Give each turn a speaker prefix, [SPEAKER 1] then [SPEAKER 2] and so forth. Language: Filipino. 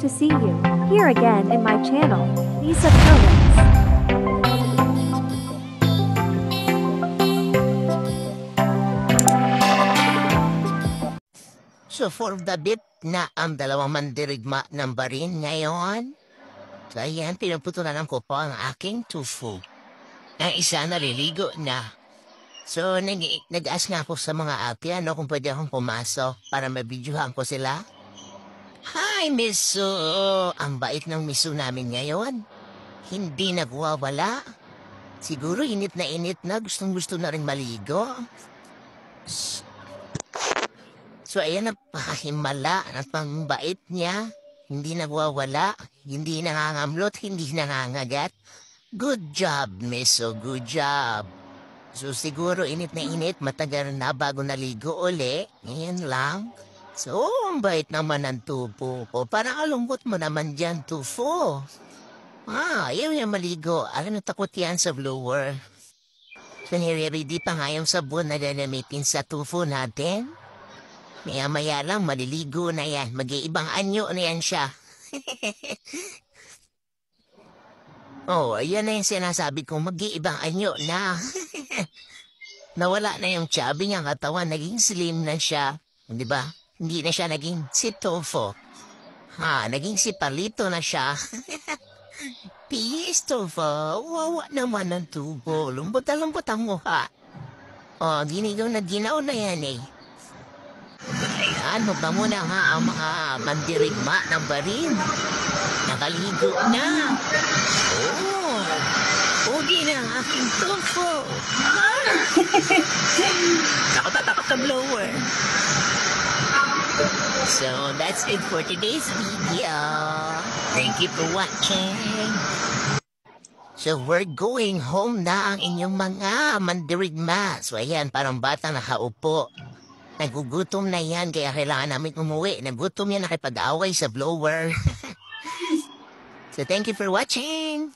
[SPEAKER 1] to see you here again in my channel, Lisa Phillips.
[SPEAKER 2] So for the bit na ang dalawang mandirigma ng barin ngayon, so ayan, pinuputulan ko po ang aking tofu. Ang isa naliligo na. So nag-ask nga ako sa mga api, kung pwede akong pumasok para mabidyohan ko sila. Hi, Miso! Ang bait ng Miso namin ngayon. Hindi nagwawala. Siguro init na, gustong-gusto na rin maligo. So ayan, napakahimala at pambait niya. Hindi nagwawala, hindi nangangamlot, hindi nangangagat. Good job, Miso, good job. So siguro init na init, matagal na bago naligo uli. Ngayon lang. So, ang bait naman ng tupo ko. Parang alungkot mo naman dyan, tufo. Ayaw yung maligo. Alam na takot yan sa blower. So, nire-ready pa nga yung sabon na gagamitin sa tufo natin. Maya-maya lang, maliligo na yan. Mag-iibang anyo na yan siya. Ayan na yung sinasabi kong mag-iibang anyo na. Nawala na yung chubby niyang katawan, naging slim na siya. Di ba? Hindi na siya naging si Tofo. Naging si Palito na siya. Peace, Tofo. Wawa naman ang tubo. Lumbot na lumbot ang mukha. Ginigaw na ginaw na yan eh. Ayan, huwag muna nga ang mga mandirigma ng barin. Nakaligo na. Ugi na ang aking Tofo. Takot ka blower. So, that's it for today's video. Thank you for watching. So, we're going home na ang inyong mga mandirigma. So, ayan, parang bata nakaupo. Nagugutom na yan, kaya kailangan namin umuwi. Nagutom yan nakipag-away sa blower. So, thank you for watching.